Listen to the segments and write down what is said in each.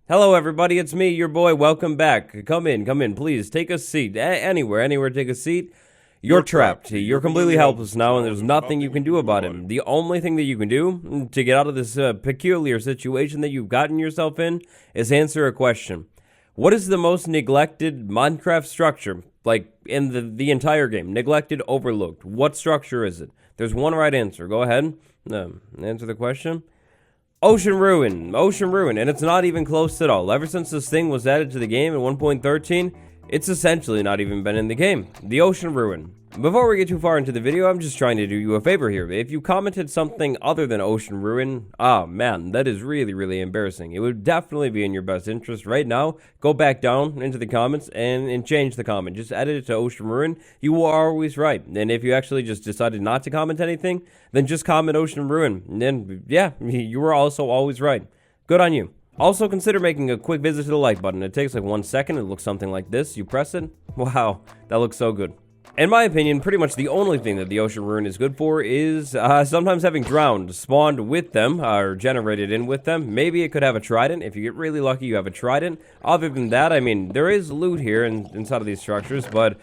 Hello everybody, it's me, your boy, welcome back. Come in, please, take a seat. Anywhere, take a seat. You're trapped. You're completely helpless now, and there's nothing you can do about it. The only thing that you can do to get out of this peculiar situation that you've gotten yourself in is answer a question. What is the most neglected Minecraft structure, like, in the entire game? Neglected, overlooked. What structure is it? There's one right answer. Go ahead. Answer the question. Ocean Ruin, and it's not even close at all. Ever since this thing was added to the game in 1.13, it's essentially not even been in the game. The Ocean Ruin. Before we get too far into the video, I'm just trying to do you a favor here. If you commented something other than Ocean Ruin, man, that is really embarrassing. It would definitely be in your best interest right now. Go back down into the comments and change the comment. Just edit it to Ocean Ruin. You are always right. And if you actually just decided not to comment anything, then just comment Ocean Ruin. And then, yeah, you were also always right. Good on you. Also, consider making a quick visit to the like button. It takes like 1 second. It looks something like this. You press it. Wow, that looks so good. In my opinion, pretty much the only thing that the Ocean Ruin is good for is sometimes having drowned spawned with them, or generated in with them. Maybe it could have a trident. If you get really lucky, you have a trident. Other than that, I mean, there is loot here inside of these structures, but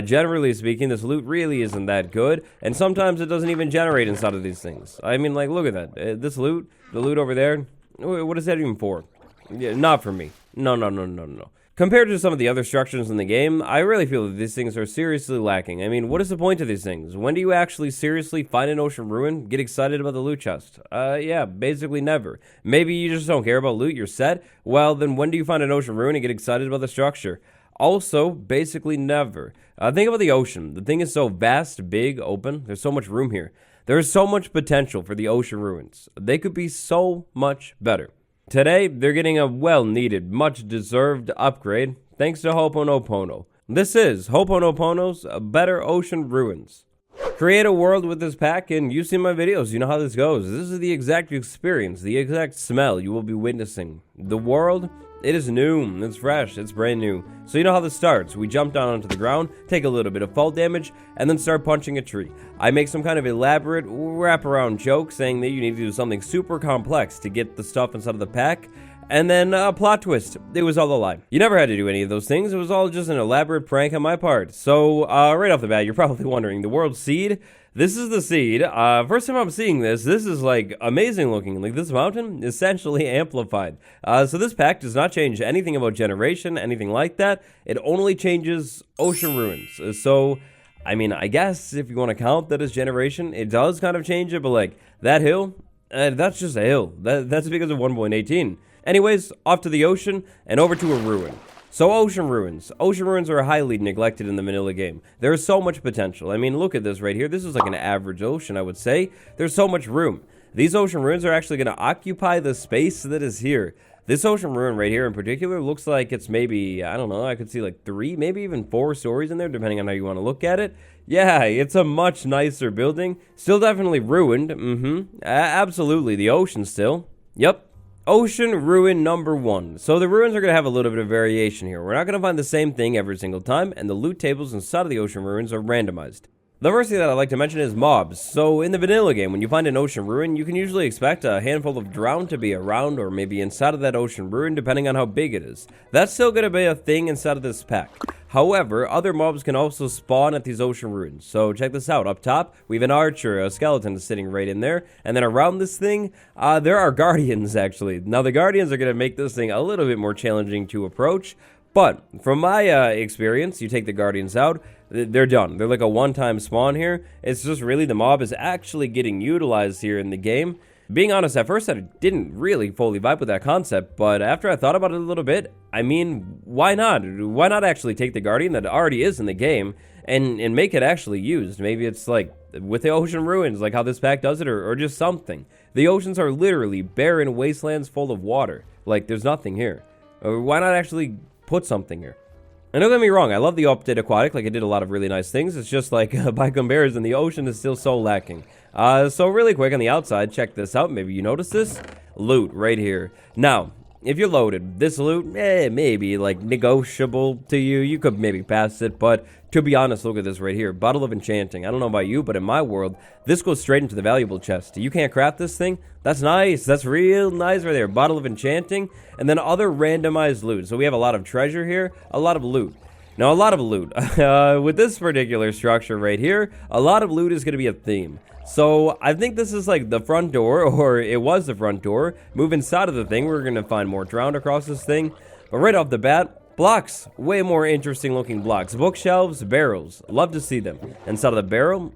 generally speaking, this loot really isn't that good, and sometimes it doesn't even generate inside of these things. I mean, like, look at that. This loot, the loot over there, what is that even for? Yeah, not for me. No. Compared to some of the other structures in the game, I really feel that these things are seriously lacking. I mean, what is the point of these things? When do you actually seriously find an Ocean Ruin, get excited about the loot chest? Yeah, basically never. Maybe you just don't care about loot, you're set. Well, then when do you find an Ocean Ruin and get excited about the structure? Also, basically never. Think about the ocean. The thing is so vast, big, open. There's so much room here. There is so much potential for the Ocean Ruins. They could be so much better. Today, they're getting a well-needed, much-deserved upgrade thanks to Hoponoponos. This is Hoponoponos, Better Ocean Ruins. Create a world with this pack, and you've seen my videos, you know how this goes. This is the exact experience, the exact smell you will be witnessing. The world, it is new, it's fresh, it's brand new. So you know how this starts. We jump down onto the ground, take a little bit of fall damage, and then start punching a tree. I make some kind of elaborate wraparound joke saying that you need to do something super complex to get the stuff inside of the pack. And then a plot twist. It was all a lie. You never had to do any of those things. It was all just an elaborate prank on my part. So, right off the bat, you're probably wondering, the world seed? This is the seed. First time I'm seeing this is like amazing looking. Like this mountain, essentially amplified. So this pack does not change anything about generation, anything like that. It only changes Ocean Ruins. So, I mean, I guess if you want to count that as generation, it does kind of change it. But like that hill, that's just a hill. That's because of 1.18. Anyways, off to the ocean and over to a ruin. So Ocean Ruins. Ocean Ruins are highly neglected in the vanilla game. There is so much potential. I mean, look at this right here. This is like an average ocean, I would say. There's so much room. These Ocean Ruins are actually going to occupy the space that is here. This Ocean Ruin right here in particular looks like it's maybe, I don't know, I could see like 3, maybe even 4 stories in there, depending on how you want to look at it. Yeah, it's a much nicer building. Still definitely ruined. Absolutely, the ocean still. Yep. Ocean Ruin number 1. So the ruins are going to have a little bit of variation here. We're not going to find the same thing every single time, and the loot tables inside of the Ocean Ruins are randomized. The first thing that I'd like to mention is mobs. So in the vanilla game, when you find an Ocean Ruin, you can usually expect a handful of drowned to be around or maybe inside of that Ocean Ruin, depending on how big it is. That's still going to be a thing inside of this pack. However, other mobs can also spawn at these Ocean Ruins. So check this out. Up top, we have an archer, a skeleton sitting right in there. And then around this thing, there are guardians, actually. Now, the guardians are going to make this thing a little bit more challenging to approach. But from my experience, you take the guardians out, they're done. They're like a one-time spawn here. It's just really the mob is actually getting utilized here in the game. Being honest, at first I didn't really fully vibe with that concept, but after I thought about it a little bit, I mean, why not? Why not actually take the guardian that already is in the game and make it actually used? Maybe it's like with the Ocean Ruins, like how this pack does it, or just something. The oceans are literally barren wastelands full of water. Like, there's nothing here. Why not actually put something here? And don't get me wrong, I love the update aquatic, like it did a lot of really nice things. It's just like, by comparison, the ocean is still so lacking. So really quick on the outside, check this out, maybe you notice this. Loot right here. Now, if you're loaded, this loot, maybe, like, negotiable to you. You could maybe pass it, but to be honest, look at this right here. Bottle of Enchanting. I don't know about you, but in my world, this goes straight into the valuable chest. You can't craft this thing? That's nice. That's real nice right there. Bottle of Enchanting, and then other randomized loot. So we have a lot of treasure here, a lot of loot. Now, a lot of loot. With this particular structure right here, a lot of loot is going to be a theme. So, I think this is like the front door, or it was the front door. Move inside of the thing, we're going to find more drowned across this thing. But right off the bat, blocks. Way more interesting looking blocks. Bookshelves, barrels. Love to see them. Inside of the barrel,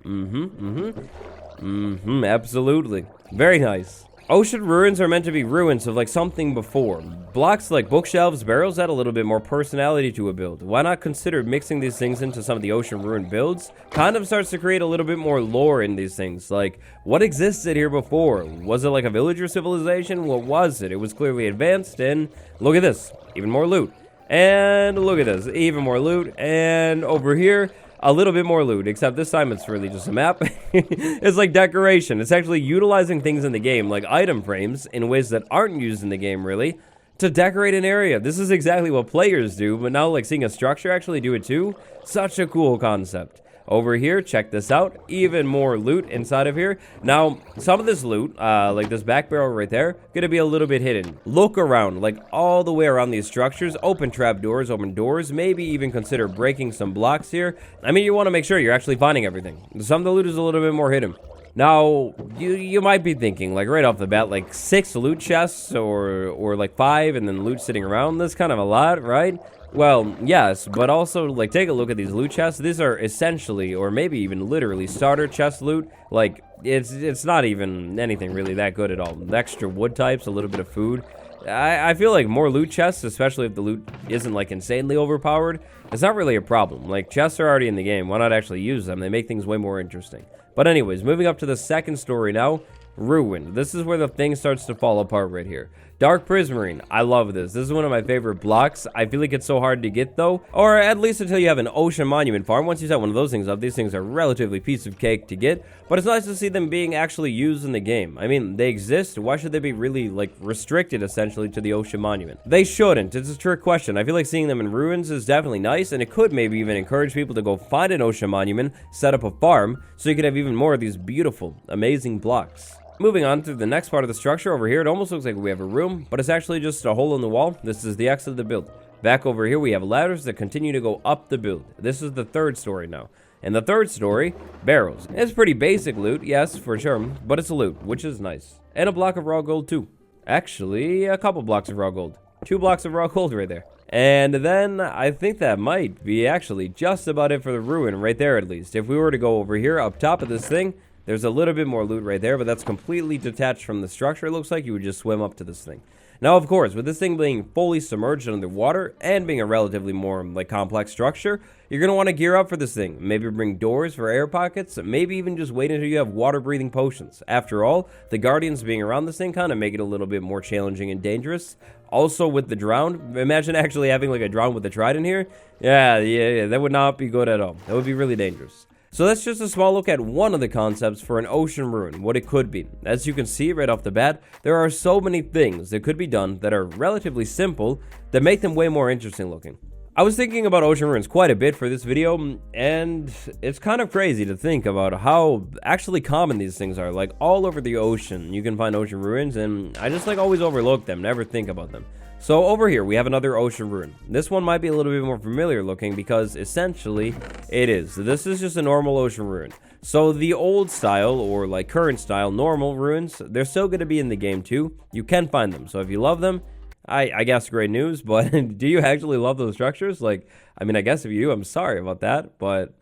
absolutely. Very nice. Ocean ruins are meant to be ruins of like something before. Blocks like bookshelves, barrels add a little bit more personality to a build. Why not consider mixing these things into some of the ocean ruin builds? Kind of starts to create a little bit more lore in these things. Like, what existed here before? Was it like a villager civilization? What was it? It was clearly advanced, and look at this. Even more loot. And look at this. Even more loot. And over here, a little bit more loot, except this time it's really just a map. It's like decoration. It's actually utilizing things in the game, like item frames, in ways that aren't used in the game, really, to decorate an area. This is exactly what players do, but now, like, seeing a structure actually do it too, such a cool concept. Over here, check this out. Even more loot inside of here. Now, some of this loot, like this back barrel right there, gonna be a little bit hidden. Look around, like all the way around these structures. Open trap doors, open doors. Maybe even consider breaking some blocks here. I mean, you want to make sure you're actually finding everything. Some of the loot is a little bit more hidden. Now, you might be thinking, like, right off the bat, like 6 loot chests or like 5 and then loot sitting around. That's kind of a lot, right? Well, yes, but also, like, take a look at these loot chests. These are essentially, or maybe even literally, starter chest loot. Like, it's not even anything really that good at all. Extra wood types, a little bit of food. I feel like more loot chests, especially if the loot isn't, like, insanely overpowered, it's not really a problem. Like, chests are already in the game. Why not actually use them? They make things way more interesting. But anyways, moving up to the second story now. Ruined. This is where the thing starts to fall apart right here. Dark Prismarine. I love this. This is one of my favorite blocks. I feel like it's so hard to get, though. Or at least until you have an ocean monument farm. Once you set one of those things up, these things are relatively piece of cake to get. But it's nice to see them being actually used in the game. I mean, they exist. Why should they be really, like, restricted, essentially, to the ocean monument? They shouldn't. It's a trick question. I feel like seeing them in ruins is definitely nice, and it could maybe even encourage people to go find an ocean monument, set up a farm, so you could have even more of these beautiful, amazing blocks. Moving on to the next part of the structure over here, it almost looks like we have a room, but it's actually just a hole in the wall. This is the exit of the build. Back over here, we have ladders that continue to go up the build. This is the third story now. And the third story, barrels. It's pretty basic loot, yes, for sure, but it's a loot, which is nice. And a block of raw gold, too. Actually, a couple blocks of raw gold. 2 blocks of raw gold right there. And then, I think that might be actually just about it for the ruin, right there at least. If we were to go over here, up top of this thing, there's a little bit more loot right there, but that's completely detached from the structure. It looks like you would just swim up to this thing. Now, of course, with this thing being fully submerged underwater and being a relatively more, like, complex structure, you're going to want to gear up for this thing. Maybe bring doors for air pockets. Maybe even just wait until you have water-breathing potions. After all, the guardians being around this thing kind of make it a little bit more challenging and dangerous. Also, with the drowned, imagine actually having, like, a drowned with a trident here. Yeah, that would not be good at all. That would be really dangerous. So that's just a small look at one of the concepts for an ocean ruin, what it could be. As you can see right off the bat, there are so many things that could be done that are relatively simple that make them way more interesting looking. I was thinking about ocean ruins quite a bit for this video, and it's kind of crazy to think about how actually common these things are. Like, all over the ocean, you can find ocean ruins, and I just, like, always overlook them, never think about them. So over here, we have another ocean ruin. This one might be a little bit more familiar looking because essentially it is. This is just a normal ocean ruin. So the old style or like current style normal ruins, they're still going to be in the game too. You can find them. So if you love them, I guess great news, but do you actually love those structures? Like, I mean, I guess if you do, I'm sorry about that, but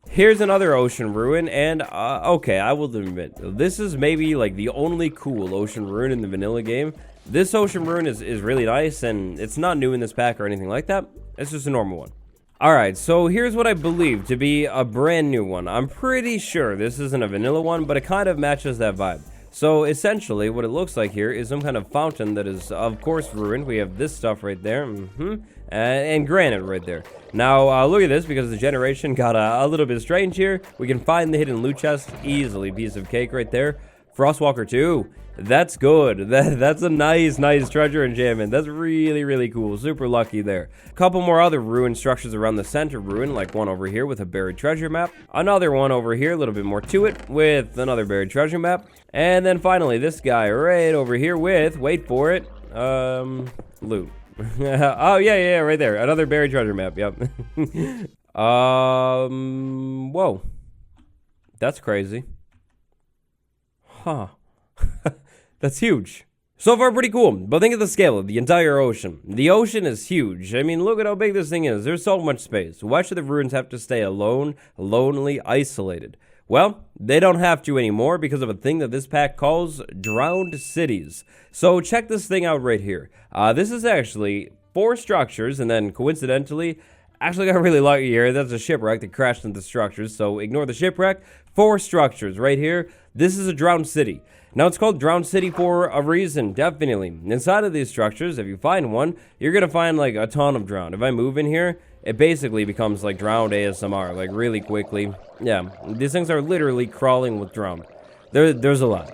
Here's another ocean ruin, and okay, I will admit, this is maybe like the only cool ocean ruin in the vanilla game. This ocean ruin is really nice, and it's not new in this pack or anything like that. It's just a normal one. Alright, so here's what I believe to be a brand new one. I'm pretty sure this isn't a vanilla one, but it kind of matches that vibe. So essentially, what it looks like here is some kind of fountain that is, of course, ruined. We have this stuff right there, and granite right there. Now, look at this, because the generation got a little bit strange here. We can find the hidden loot chest easily. Piece of cake right there. Frostwalker 2. That's good. That's a nice treasure enchantment. That's really cool. Super lucky there. A couple more other ruined structures around the center ruin, like one over here with a buried treasure map. Another one over here, a little bit more to it, with another buried treasure map. And then finally, this guy right over here with, wait for it, loot. Oh, yeah, right there. Another buried treasure map, yep. Whoa. That's crazy. Huh. That's huge. So far, pretty cool, but think of the scale of the entire ocean. The ocean is huge. I mean, look at how big this thing is. There's so much space. Why should the ruins have to stay alone, lonely, isolated? Well, they don't have to anymore because of a thing that this pack calls drowned cities. So check this thing out right here. This is actually 4 structures, and then coincidentally, actually got really lucky here. That's a shipwreck that crashed into structures, so ignore the shipwreck. 4 structures right here. This is a drowned city. Now, it's called Drowned City for a reason, definitely. Inside of these structures, if you find one, you're going to find, like, a ton of drowned. If I move in here, it basically becomes, like, drowned ASMR, like, really quickly. Yeah, these things are literally crawling with drowned. There's a lot.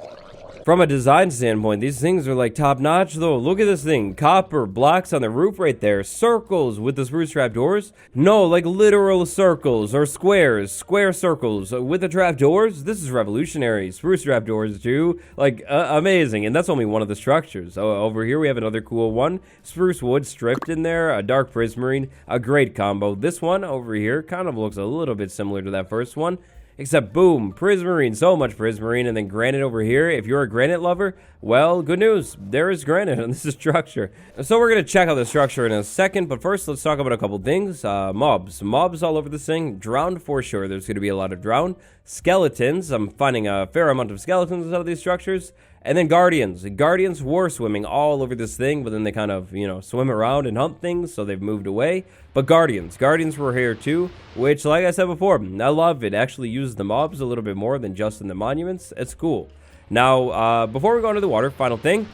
From a design standpoint, these things are like top notch though. Look at this thing. Copper blocks on the roof right there. Circles with the spruce trap doors. No, like literal circles or squares. Square circles with the trap doors. This is revolutionary. Spruce trap doors too. Like amazing. And that's only one of the structures. Over here we have another cool one. Spruce wood stripped in there. A dark prismarine. A great combo. This one over here kind of looks a little bit similar to that first one. Except, boom, prismarine, so much prismarine, and then granite over here. If you're a granite lover, well, good news, there is granite on this structure. So we're going to check out the structure in a second, but first, let's talk about a couple things. Mobs all over this thing. Drowned for sure, there's going to be a lot of drowned. Skeletons, I'm finding a fair amount of skeletons out of these structures. And then guardians. Guardians were swimming all over this thing, but then they kind of, swim around and hunt things, so they've moved away. But guardians were here too, which, like I said before, I love it. Actually uses the mobs a little bit more than just in the monuments. It's cool. Now, before we go into the water, final thing.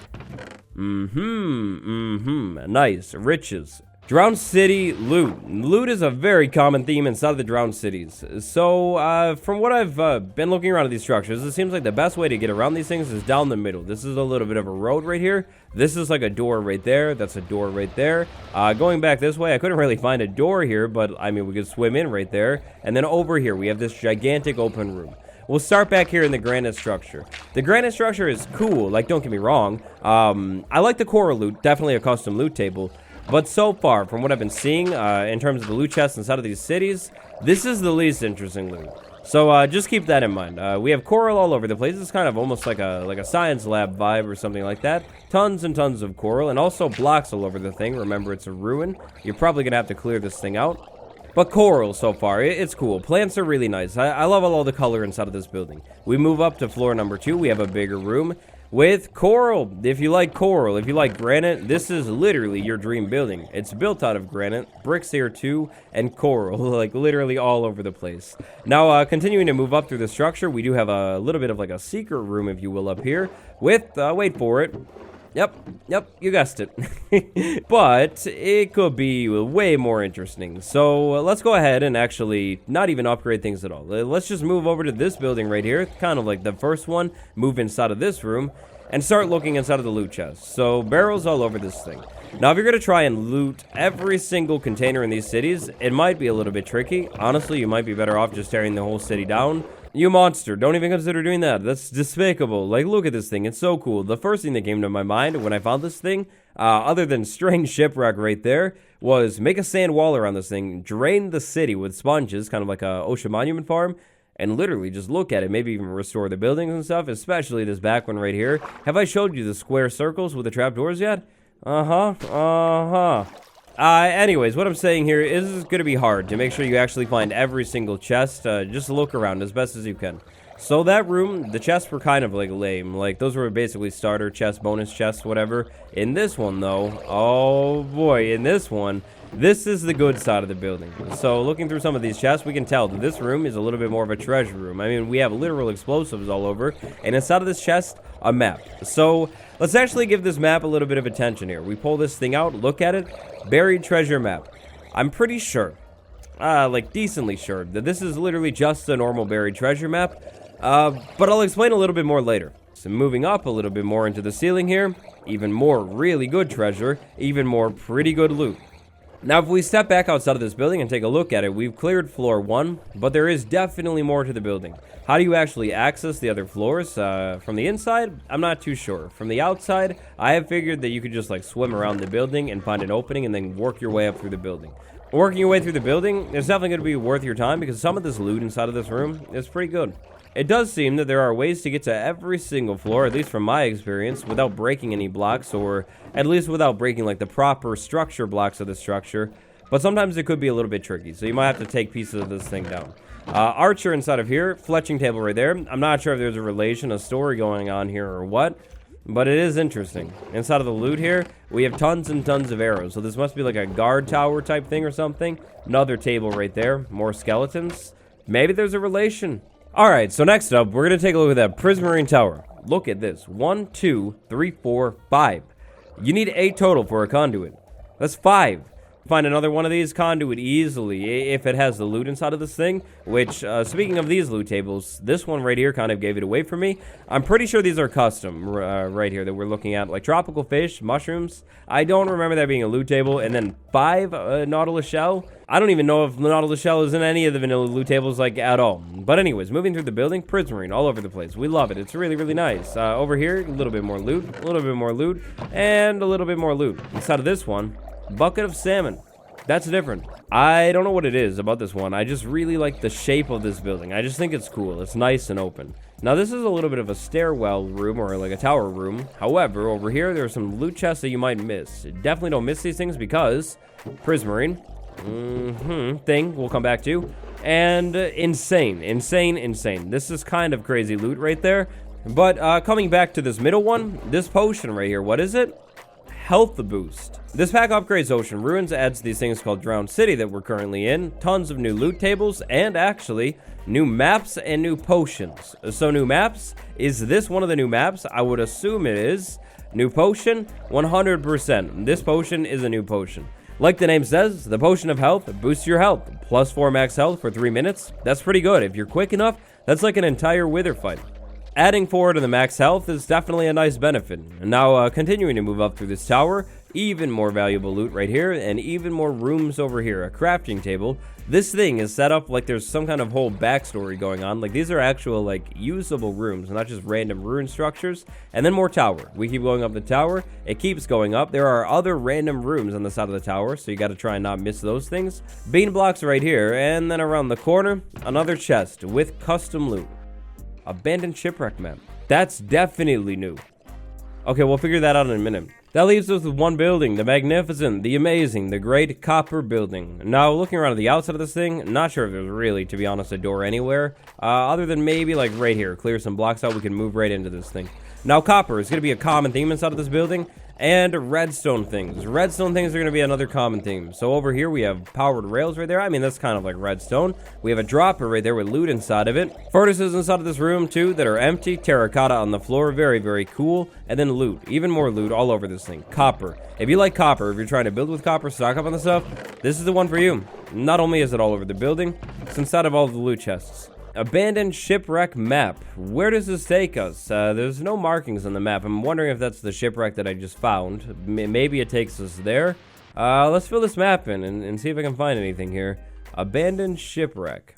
Nice. Riches. Drowned City loot. Loot is a very common theme inside of the drowned cities. So, from what I've been looking around at these structures, it seems like the best way to get around these things is down the middle. This is a little bit of a road right here. This is like a door right there. That's a door right there. Going back this way, I couldn't really find a door here, but I mean, we could swim in right there. And then over here, we have this gigantic open room. We'll start back here in the granite structure. The granite structure is cool, like, don't get me wrong. I like the coral loot, definitely a custom loot table. But so far, from what I've been seeing, in terms of the loot chests inside of these cities, this is the least interesting loot. So just keep that in mind. We have coral all over the place. It's kind of almost like a science lab vibe or something like that. Tons and tons of coral, and also blocks all over the thing. Remember, it's a ruin. You're probably going to have to clear this thing out. But coral so far, it's cool. Plants are really nice. I love all the color inside of this building. We move up to floor number 2. We have a bigger room with coral. If you like coral, if you like granite, this is literally your dream building. It's built out of granite, bricks here too, and coral, like literally all over the place. Now, continuing to move up through the structure, we do have a little bit of like a secret room, if you will, up here with, wait for it. Yep, you guessed it. But it could be way more interesting. So let's go ahead and actually not even upgrade things at all. Let's just move over to this building right here, kind of like the first one, move inside of this room, and start looking inside of the loot chest. So barrels all over this thing. Now, if you're going to try and loot every single container in these cities, it might be a little bit tricky. Honestly, you might be better off just tearing the whole city down. You monster, don't even consider doing that. That's despicable. Like, look at this thing. It's so cool. The first thing that came to my mind when I found this thing, other than strange shipwreck right there, was make a sand wall around this thing, drain the city with sponges, kind of like a ocean monument farm, and literally just look at it, maybe even restore the buildings and stuff, especially this back one right here. Have I showed you the square circles with the trapdoors yet? Anyways, what I'm saying here is it's going to be hard to make sure you actually find every single chest. Just look around as best as you can. So that room, the chests were kind of like lame. Like, those were basically starter chests, bonus chests, whatever. In this one, though, oh boy, in this one, this is the good side of the building. So looking through some of these chests, we can tell that this room is a little bit more of a treasure room. I mean, we have literal explosives all over, and inside of this chest, a map. So let's actually give this map a little bit of attention here. We pull this thing out, look at it, buried treasure map. I'm pretty sure, like decently sure, that this is literally just a normal buried treasure map. But I'll explain a little bit more later. So moving up a little bit more into the ceiling here, even more really good treasure, even more pretty good loot. Now, if we step back outside of this building and take a look at it, we've cleared floor 1, but there is definitely more to the building. How do you actually access the other floors? From the inside, I'm not too sure. From the outside, I have figured that you could just like swim around the building and find an opening and then work your way up through the building. Working your way through the building is definitely going to be worth your time because some of this loot inside of this room is pretty good. It does seem that there are ways to get to every single floor, at least from my experience, without breaking any blocks, or at least without breaking like the proper structure blocks of the structure. But sometimes it could be a little bit tricky, so you might have to take pieces of this thing down. Archer inside of here, fletching table right there. I'm not sure if there's a relation, a story going on here or what, but it is interesting. Inside of the loot here, we have tons and tons of arrows, so this must be like a guard tower type thing or something. Another table right there, more skeletons. Maybe there's a relation. Alright, so next up, we're going to take a look at that Prismarine Tower. Look at this. 1, 2, 3, 4, 5. You need 8 total for a conduit. That's 5. Find another one of these conduit easily if it has the loot inside of this thing, which, speaking of these loot tables, this one right here kind of gave it away for me. I'm pretty sure these are custom right here that we're looking at, like tropical fish, mushrooms. I don't remember that being a loot table, and then 5 Nautilus shell. I don't even know if the Nautilus shell is in any of the vanilla loot tables, like, at all. But anyways, moving through the building, Prismarine all over the place. We love it. It's really, really nice. Over here, a little bit more loot, a little bit more loot, and a little bit more loot. Inside of this one, bucket of salmon. That's different. I don't know what it is about this one. I just really like the shape of this building. I just think it's cool. It's nice and open. Now, this is a little bit of a stairwell room or like a tower room. However, over here, there are some loot chests that you might miss. Definitely don't miss these things because Prismarine thing we'll come back to. And insane. This is kind of crazy loot right there. But coming back to this middle one, this potion right here, what is it? Health boost. This pack upgrades Ocean Ruins, adds these things called Drowned City that we're currently in, tons of new loot tables, and actually new maps and new potions. So new maps, is this one of the new maps? I would assume it is. New potion, 100%. This potion is a new potion. Like the name says, the potion of health boosts your health. Plus 4 max health for 3 minutes. That's pretty good. If you're quick enough, that's like an entire wither fight. Adding 4 to the max health is definitely a nice benefit. And now, continuing to move up through this tower, even more valuable loot right here, and even more rooms over here. A crafting table. This thing is set up like there's some kind of whole backstory going on. Like, these are actual, like, usable rooms, not just random ruin structures. And then more tower. We keep going up the tower. It keeps going up. There are other random rooms on the side of the tower, so you gotta try and not miss those things. Bean blocks right here, and then around the corner, another chest with custom loot. Abandoned shipwreck map. That's definitely new. Okay, we'll figure that out in a minute. That leaves us with one building, the magnificent, the amazing, the great copper building. Now, looking around at the outside of this thing, not sure if there's really, to be honest, a door anywhere. Other than maybe like right here, clear some blocks out, we can move right into this thing. Now, copper is going to be a common theme inside of this building. And redstone things. Redstone things are going to be another common theme. So over here we have powered rails right there. I mean, that's kind of like redstone. We have a dropper right there with loot inside of it. Furnaces inside of this room too that are empty. Terracotta on the floor. Very, very cool. And then loot. Even more loot all over this thing. Copper. If you like copper, if you're trying to build with copper, stock up on the stuff, this is the one for you. Not only is it all over the building, it's inside of all of the loot chests. Abandoned shipwreck map. Where does this take us? There's no markings on the map. I'm wondering if that's the shipwreck that I just found. Maybe it takes us there. Let's fill this map in and see if I can find anything here. Abandoned shipwreck.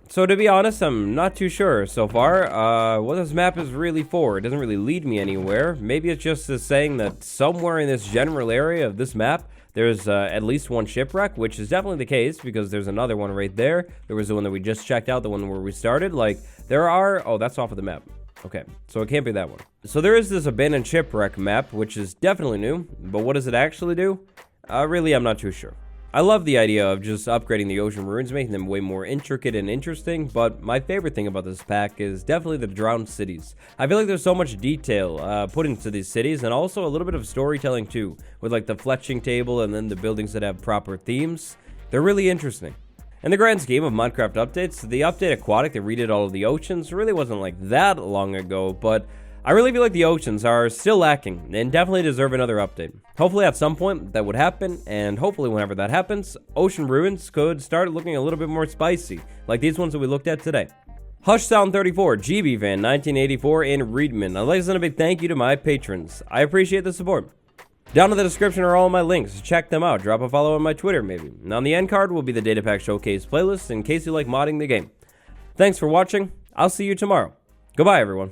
So to be honest, I'm not too sure so far what this map is really for. It doesn't really lead me anywhere. Maybe it's just saying that somewhere in this general area of this map, there's at least one shipwreck, which is definitely the case because there's another one right there. There was the one that we just checked out, the one where we started. Like, there are... Oh, that's off of the map. Okay, so it can't be that one. So there is this abandoned shipwreck map, which is definitely new. But what does it actually do? Really, I'm not too sure. I love the idea of just upgrading the ocean ruins, making them way more intricate and interesting, but my favorite thing about this pack is definitely the drowned cities. I feel like there's so much detail put into these cities, and also a little bit of storytelling too, with like the fletching table and then the buildings that have proper themes. They're really interesting. In the grand scheme of Minecraft updates, the update Aquatic that redid all of the oceans really wasn't like that long ago, but I really feel like the oceans are still lacking and definitely deserve another update. Hopefully at some point that would happen, and hopefully whenever that happens, ocean ruins could start looking a little bit more spicy, like these ones that we looked at today. HushSound34, GBFan 1984, and Reedman. I'd like to send a big thank you to my patrons. I appreciate the support. Down in the description are all my links. Check them out. Drop a follow on my Twitter, maybe. And on the end card will be the Datapack Showcase playlist in case you like modding the game. Thanks for watching. I'll see you tomorrow. Goodbye, everyone.